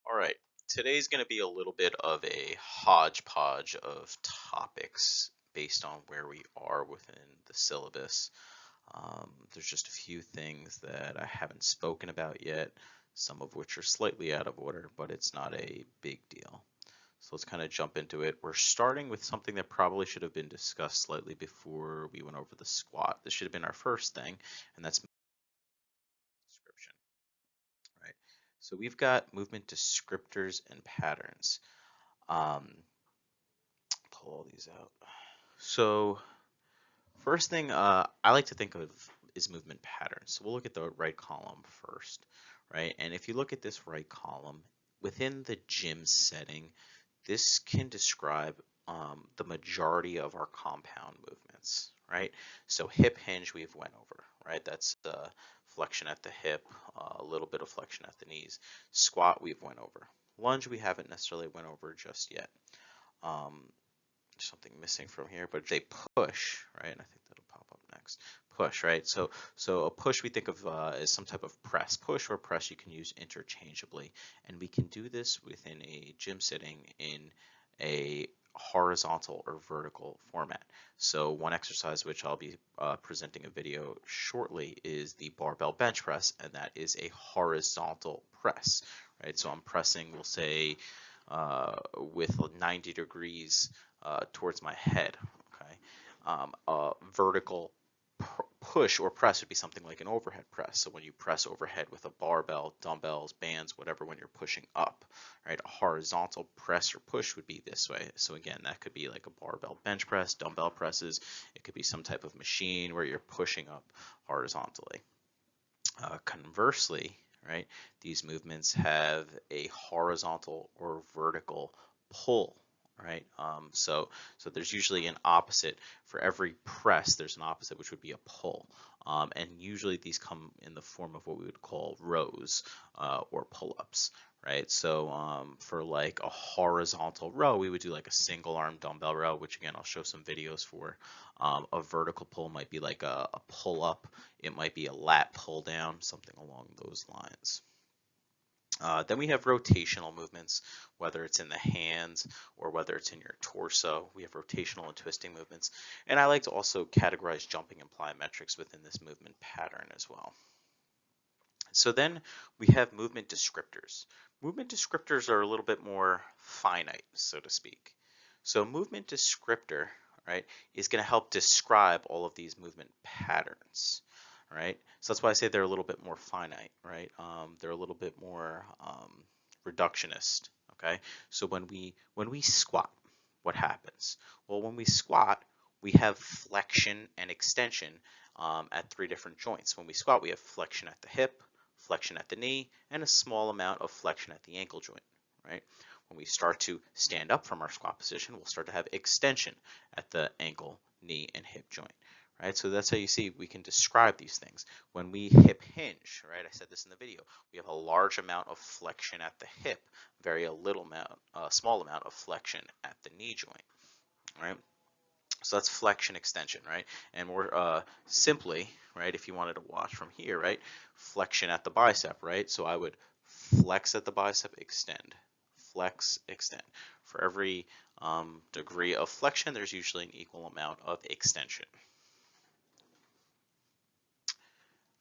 All right, today's going to be a little bit of a hodgepodge of topics based on where we are within the syllabus. There's just a few things that I haven't spoken about yet, some of which are slightly out of order, but it's not a big deal. So let's kind of jump into it. We're starting with something that probably should have been discussed slightly before we went over the squat. This should have been our first thing, and that's description, right? So we've got movement descriptors and patterns. Um, Pull all these out. So first thing I like to think of is movement patterns. So we'll look at the right column first, right? And if you look at this right column, within the gym setting, this can describe the majority of our compound movements, right? So hip hinge we've went over, right? That's the flexion at the hip, a little bit of flexion at the knees. Squat we've went over. Lunge we haven't necessarily went over just yet. Um, Something missing from here, but they push, right? And I think that'll pop up next. Push, right? So a push we think of as some type of press. Push or press you can use interchangeably, and we can do this within a gym sitting in a horizontal or vertical format. So one exercise which I'll be presenting a video shortly is the barbell bench press, and that is a horizontal press, right? So I'm pressing, we'll say, with 90 degrees towards my head. Okay, a vertical push or press would be something like an overhead press. So when you press overhead with a barbell, dumbbells, bands, whatever, when you're pushing up, right? A horizontal press or push would be this way. So again, that could be like a barbell bench press, dumbbell presses. It could be some type of machine where you're pushing up horizontally. Conversely, right, these movements have a horizontal or vertical pull, right? So there's usually an opposite for every press. There's an opposite, which would be a pull, and usually these come in the form of what we would call rows or pull-ups, right? So for like a horizontal row, we would do like a single arm dumbbell row, which again I'll show some videos for. A vertical pull might be like a pull up. It might be a lat pull down, something along those lines. Then we have rotational movements, whether it's in the hands or whether it's in your torso. We have rotational and twisting movements. And I like to also categorize jumping and plyometrics within this movement pattern as well. So then we have movement descriptors. Movement descriptors are a little bit more finite, so to speak. So movement descriptor, right, is going to help describe all of these movement patterns, right? So that's why I say they're a little bit more finite, right? They're a little bit more reductionist, okay? So when we squat, what happens? Well, when we squat, we have flexion and extension at three different joints. When we squat, we have flexion at the hip, flexion at the knee, and a small amount of flexion at the ankle joint, right? When we start to stand up from our squat position, we'll start to have extension at the ankle, knee, and hip joint, right? So that's how you see we can describe these things. When we hip hinge, right, I said this in the video, we have a large amount of flexion at the hip, small amount of flexion at the knee joint, right? So that's flexion extension, right? And more simply, right, if you wanted to watch from here, right, flexion at the bicep, right? So I would flex at the bicep, extend, flex, extend. For every degree of flexion, there's usually an equal amount of extension.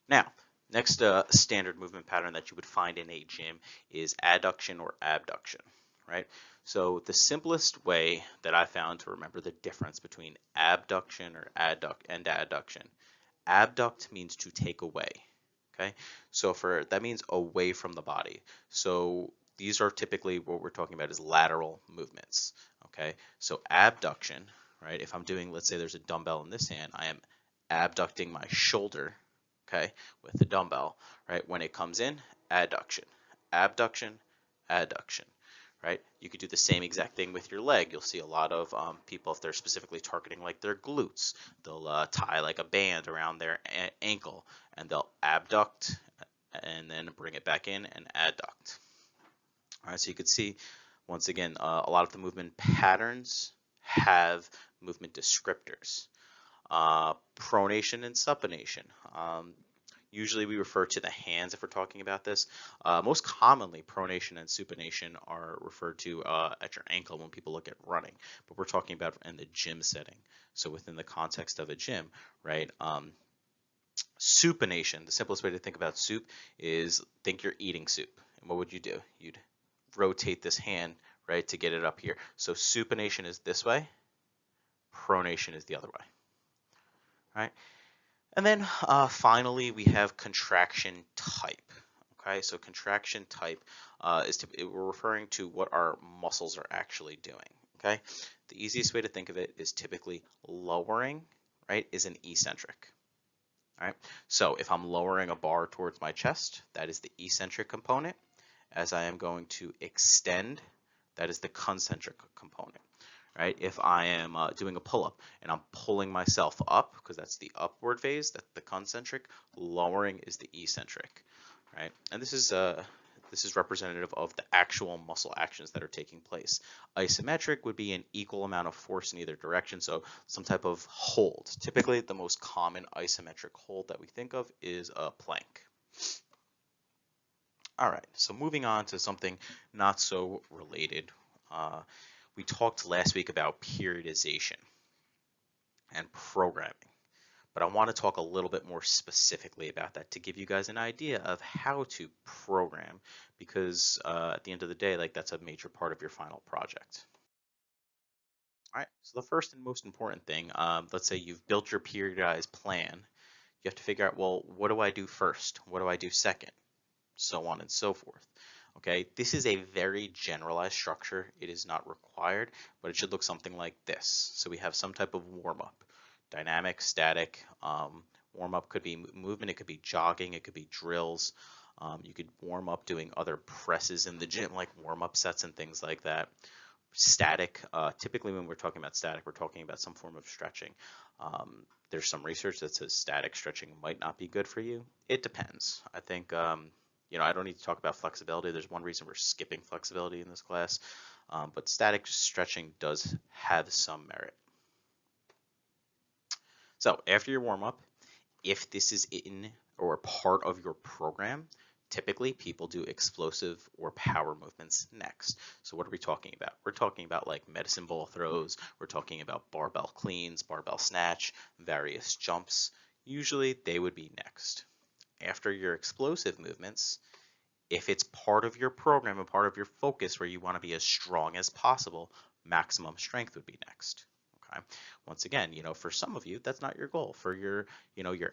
Now, next standard movement pattern that you would find in a gym is adduction or abduction, right? So the simplest way that I found to remember the difference between abduction or adduction. Abduct means to take away, okay? So that means away from the body. So these are typically what we're talking about is lateral movements, okay? So abduction, right? If I'm doing, let's say there's a dumbbell in this hand, I am abducting my shoulder, okay, with the dumbbell, right? When it comes in, adduction, abduction, adduction, right? You could do the same exact thing with your leg. You'll see a lot of people, if they're specifically targeting like their glutes, they'll tie like a band around their ankle and they'll abduct and then bring it back in and adduct. All right, so you could see once again, a lot of the movement patterns have movement descriptors. Pronation and supination. Usually we refer to the hands if we're talking about this. Most commonly, pronation and supination are referred to at your ankle when people look at running, but we're talking about in the gym setting. So within the context of a gym, right? Supination, the simplest way to think about soup is think you're eating soup. And what would you do? You'd rotate this hand, right, to get it up here. So supination is this way, pronation is the other way, right? And then finally, we have contraction type. Okay, so contraction type we're referring to what our muscles are actually doing. Okay, the easiest way to think of it is typically lowering, right, is an eccentric. All right, so if I'm lowering a bar towards my chest, that is the eccentric component. As I am going to extend, that is the concentric component. Right? If I am doing a pull-up and I'm pulling myself up, because that's the upward phase, that's the concentric, lowering is the eccentric, right? And this is representative of the actual muscle actions that are taking place. Isometric would be an equal amount of force in either direction, so some type of hold. Typically, the most common isometric hold that we think of is a plank. All right, so moving on to something not so related. We talked last week about periodization and programming, but I want to talk a little bit more specifically about that to give you guys an idea of how to program, because at the end of the day, like that's a major part of your final project. All right, so the first and most important thing, let's say you've built your periodized plan, you have to figure out, well, what do I do first? What do I do second? So on and so forth. Okay, this is a very generalized structure. It is not required, but it should look something like this. So we have some type of warm-up, dynamic, static. Warm-up could be movement, it could be jogging, it could be drills. You could warm up doing other presses in the gym, like warm-up sets and things like that. Static, typically when we're talking about static, we're talking about some form of stretching. There's some research that says static stretching might not be good for you. It depends. I think I don't need to talk about flexibility. There's one reason we're skipping flexibility in this class, but static stretching does have some merit. So after your warm up, if this is in or part of your program, typically people do explosive or power movements next. So what are we talking about? We're talking about like medicine ball throws. We're talking about barbell cleans, barbell snatch, various jumps. Usually they would be next. After your explosive movements, if it's part of your program and part of your focus where you want to be as strong as possible, maximum strength would be next. Okay. Once again, for some of you, that's not your goal. For your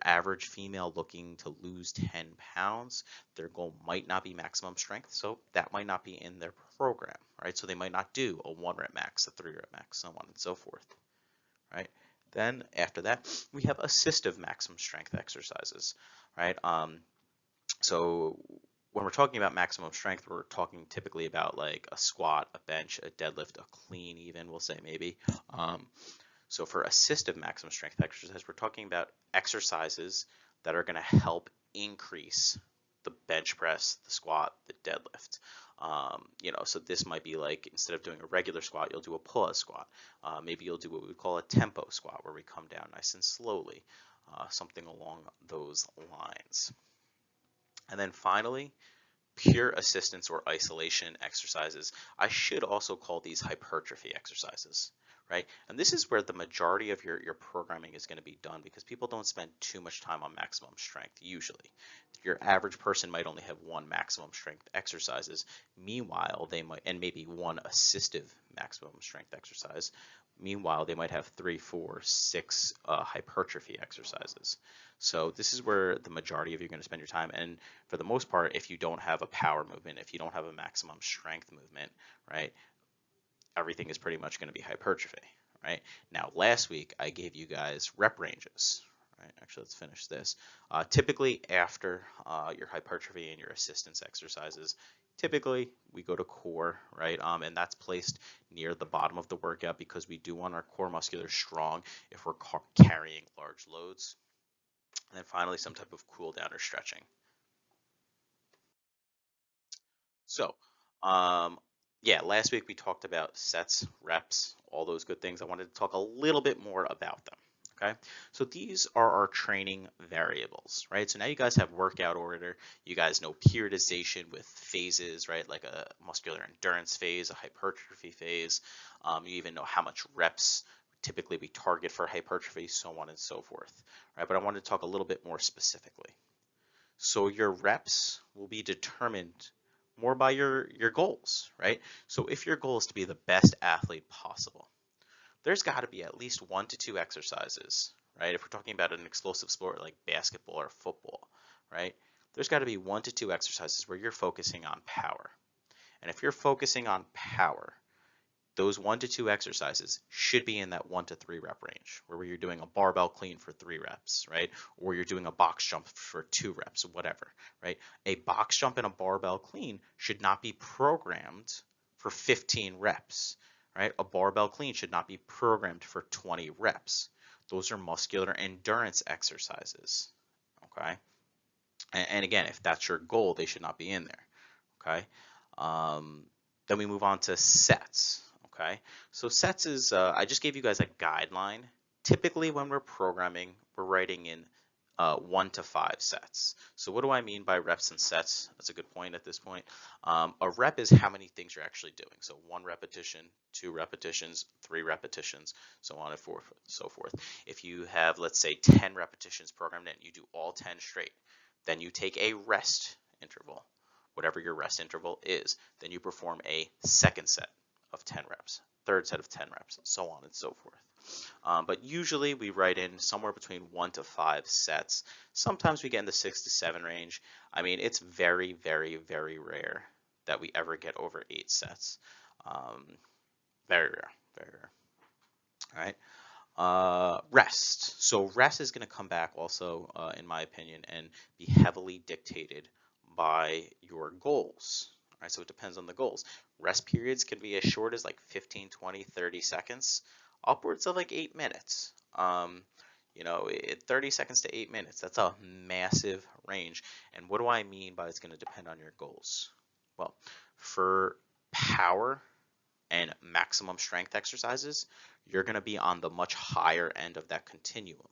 average female looking to lose 10 pounds, their goal might not be maximum strength, so that might not be in their program, right? So they might not do a 1 rep max, a 3 rep max, so on and so forth, right? Then after that, we have assistive maximum strength exercises, right? So when we're talking about maximum strength, we're talking typically about like a squat, a bench, a deadlift, a clean even, we'll say maybe. So for assistive maximum strength exercise, we're talking about exercises that are going to help increase the bench press, the squat, the deadlift. So this might be like instead of doing a regular squat, you'll do a pause squat. Maybe you'll do what we call a tempo squat, where we come down nice and slowly, something along those lines. And then finally, pure assistance or isolation exercises. I should also call these hypertrophy exercises, right? And this is where the majority of your programming is going to be done, because people don't spend too much time on maximum strength usually. Your average person might only have one maximum strength exercises. Meanwhile, they might, and maybe one assistive maximum strength exercise. Meanwhile, they might have 3, 4, 6 hypertrophy exercises. So this is where the majority of you are going to spend your time. And for the most part, if you don't have a power movement, if you don't have a maximum strength movement, right, everything is pretty much going to be hypertrophy, right? Now, last week I gave you guys rep ranges, right? Actually, let's finish this. Typically, after your hypertrophy and your assistance exercises, typically we go to core, right? And that's placed near the bottom of the workout because we do want our core muscular strong if we're carrying large loads. And then finally, some type of cool down or stretching. So, yeah, last week we talked about sets, reps, all those good things. I wanted to talk a little bit more about them. Okay, so these are our training variables, right? So now you guys have workout order, you guys know periodization with phases, right? Like a muscular endurance phase, a hypertrophy phase. You even know how much reps typically we target for hypertrophy, so on and so forth, right? But I want to talk a little bit more specifically. So your reps will be determined more by your goals, right? So if your goal is to be the best athlete possible, there's got to be at least 1 to 2 exercises, right? If we're talking about an explosive sport like basketball or football, right? There's got to be 1 to 2 exercises where you're focusing on power. And if you're focusing on power, those 1 to 2 exercises should be in that 1 to 3 rep range, where you're doing a barbell clean for 3 reps, right? Or you're doing a box jump for 2 reps, whatever, right? A box jump and a barbell clean should not be programmed for 15 reps, right? A barbell clean should not be programmed for 20 reps. Those are muscular endurance exercises, okay? And again, if that's your goal, they should not be in there, okay? Then we move on to sets. Okay, so sets is, I just gave you guys a guideline. Typically when we're programming, we're writing in 1 to 5 sets. So what do I mean by reps and sets? That's a good point at this point. A rep is how many things you're actually doing. So 1 repetition, 2 repetitions, 3 repetitions, so on and so forth. If you have, let's say, 10 repetitions programmed in, you do all 10 straight. Then you take a rest interval, whatever your rest interval is. Then you perform a second set of 10 reps, third set of 10 reps, so on and so forth. But usually we write in somewhere between 1 to 5 sets. Sometimes we get in the 6 to 7 range. I mean, it's very, very, very rare that we ever get over 8 sets. Very rare, very rare. All right. Rest. So rest is going to come back also, in my opinion, and be heavily dictated by your goals. Right, so it depends on the goals. Rest periods can be as short as like 15, 20, 30 seconds, upwards of like 8 minutes. 30 seconds to 8 minutes, that's a massive range. And what do I mean by it's going to depend on your goals? Well, for power and maximum strength exercises, you're going to be on the much higher end of that continuum,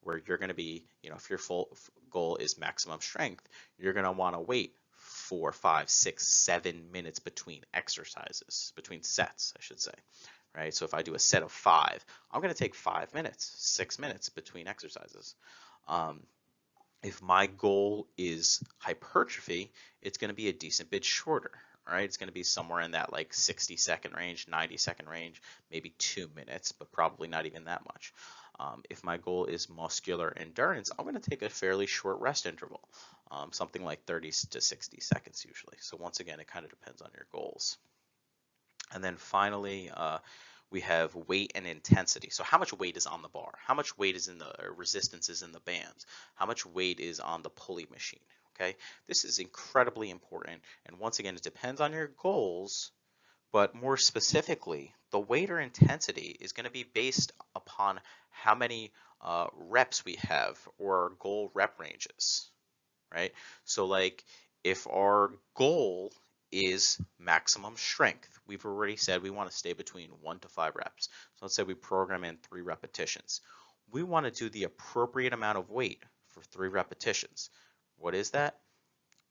where you're going to be, if your full goal is maximum strength, you're going to want to wait 4, 5, 6, 7 minutes between exercises, between sets, I should say, right? So if I do a set of 5, I'm going to take 5 minutes, 6 minutes between exercises. If my goal is hypertrophy, it's going to be a decent bit shorter. All right, it's going to be somewhere in that like 60-second range, 90-second range, maybe 2 minutes, but probably not even that much. If my goal is muscular endurance, I'm going to take a fairly short rest interval, something like 30 to 60 seconds usually. So once again, it kind of depends on your goals. And then finally, we have weight and intensity. So how much weight is on the bar? How much weight is in the resistance is in the bands? How much weight is on the pulley machine? Okay, this is incredibly important. And once again, it depends on your goals, but more specifically, the weight or intensity is going to be based upon how many reps we have or our goal rep ranges, right? So like if our goal is maximum strength, we've already said we want to stay between 1 to 5 reps. So let's say we program in 3 repetitions. We want to do the appropriate amount of weight for 3 repetitions. What is that?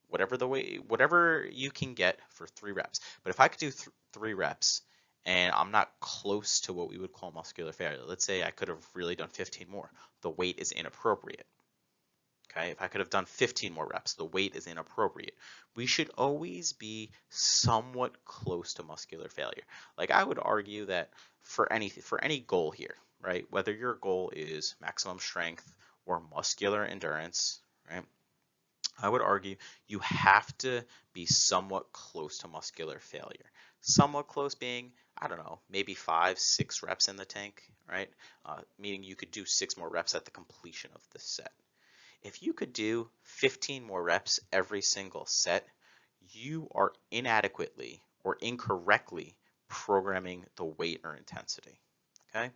Whatever the weight, whatever you can get for 3 reps. But if I could do 3 reps and I'm not close to what we would call muscular failure, let's say I could have really done 15 more, the weight is inappropriate. Okay, if I could have done 15 more reps, the weight is inappropriate. We should always be somewhat close to muscular failure. Like I would argue that for any goal here, right, whether your goal is maximum strength or muscular endurance, right, I would argue you have to be somewhat close to muscular failure. Somewhat close being, I don't know, maybe 5, 6 reps in the tank, right? Meaning you could do 6 more reps at the completion of the set. If you could do 15 more reps every single set, you are inadequately or incorrectly programming the weight or intensity, okay?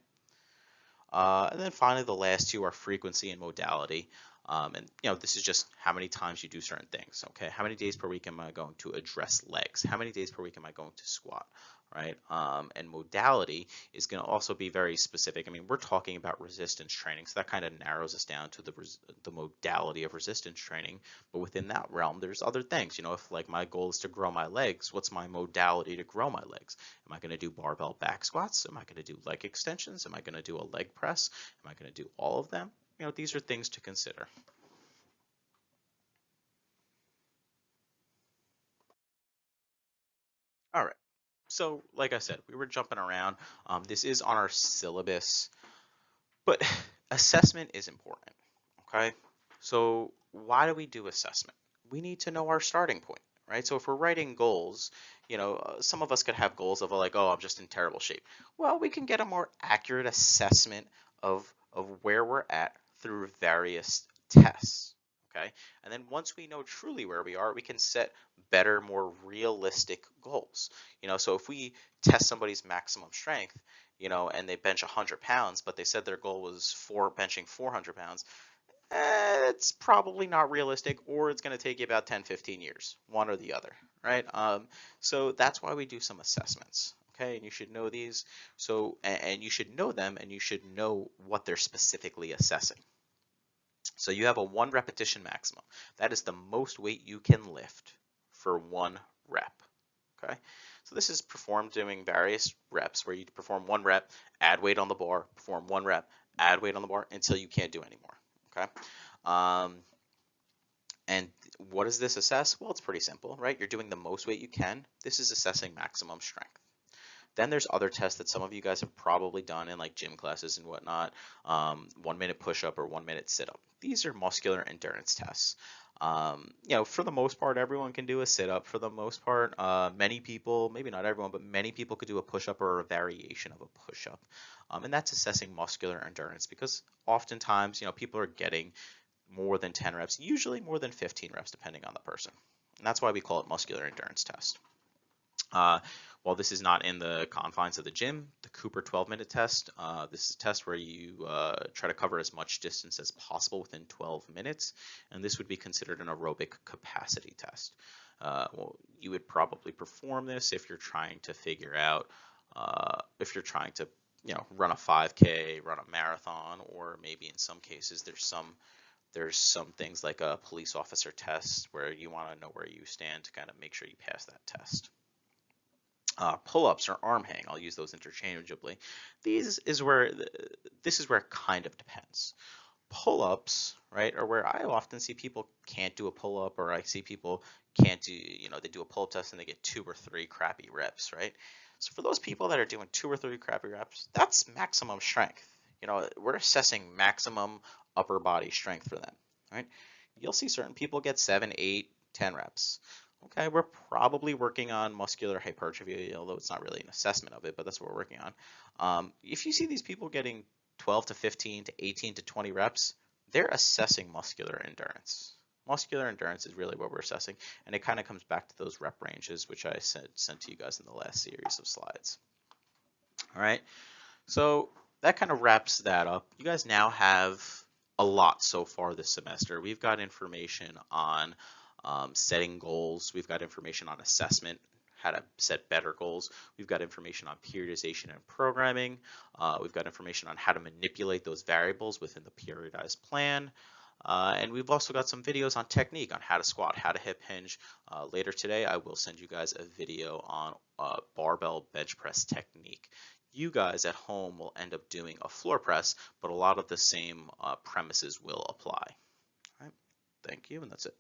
And then finally, the last two are frequency and modality. And this is just how many times you do certain things. Okay, how many days per week am I going to address legs? How many days per week am I going to squat? Right? And modality is going to also be very specific. I mean, we're talking about resistance training, so that kind of narrows us down to the modality of resistance training. But within that realm, there's other things. If like my goal is to grow my legs, what's my modality to grow my legs? Am I going to do barbell back squats? Am I going to do leg extensions? Am I going to do a leg press? Am I going to do all of them? These are things to consider. All right. So, like I said, we were jumping around. This is on our syllabus, but assessment is important. Okay. So, why do we do assessment? We need to know our starting point, right? So, if we're writing goals, some of us could have goals of like, oh, I'm just in terrible shape. Well, we can get a more accurate assessment of where we're at through various tests. Okay. And then once we know truly where we are, we can set better, more realistic goals. So if we test somebody's maximum strength, and they bench 100 pounds, but they said their goal was benching 400 pounds, it's probably not realistic, or it's going to take you about 10, 15 years, one or the other, right? So that's why we do some assessments. Okay, and you should know these. So, and you should know them, and you should know what they're specifically assessing. So you have a 1 repetition maximum. That is the most weight you can lift for 1 rep. Okay, so this is performed doing various reps where you perform 1 rep, add weight on the bar, perform 1 rep, add weight on the bar until you can't do anymore. Okay, and what does this assess? Well, it's pretty simple, right? You're doing the most weight you can. This is assessing maximum strength. Then there's other tests that some of you guys have probably done in like gym classes and whatnot. 1 minute push-up or 1 minute sit-up. These are muscular endurance tests. For the most part, everyone can do a sit-up. For the most part, many people, maybe not everyone, but many people could do a push-up or a variation of a push-up. And that's assessing muscular endurance because oftentimes, people are getting more than 10 reps, usually more than 15 reps, depending on the person. And that's why we call it muscular endurance test. While this is not in the confines of the gym, the Cooper 12-minute test, this is a test where you try to cover as much distance as possible within 12 minutes, and this would be considered an aerobic capacity test. Well, you would probably perform this if you're trying to figure out, if you're trying to, run a 5K, run a marathon, or maybe in some cases there's some things like a police officer test where you want to know where you stand to kind of make sure you pass that test. Pull-ups or arm hang, I'll use those interchangeably. This is where it kind of depends. Pull-ups, right, are where I often see people can't do a pull-up, or I see people can't do, they do a pull-up test and they get 2 or 3 crappy reps, right? So for those people that are doing 2 or 3 crappy reps, that's maximum strength. We're assessing maximum upper body strength for them, right? You'll see certain people get 7, 8, 10 reps. Okay, we're probably working on muscular hypertrophy, although it's not really an assessment of it, but that's what we're working on. If you see these people getting 12 to 15 to 18 to 20 reps, they're assessing muscular endurance. Muscular endurance is really what we're assessing, and it kind of comes back to those rep ranges, which I sent to you guys in the last series of slides. All right, so that kind of wraps that up. You guys now have a lot so far this semester. We've got information on setting goals. We've got information on assessment, how to set better goals. We've got information on periodization and programming. We've got information on how to manipulate those variables within the periodized plan. And we've also got some videos on technique, on how to squat, how to hip hinge. Later today, I will send you guys a video on barbell bench press technique. You guys at home will end up doing a floor press, but a lot of the same premises will apply. All right, thank you, and that's it.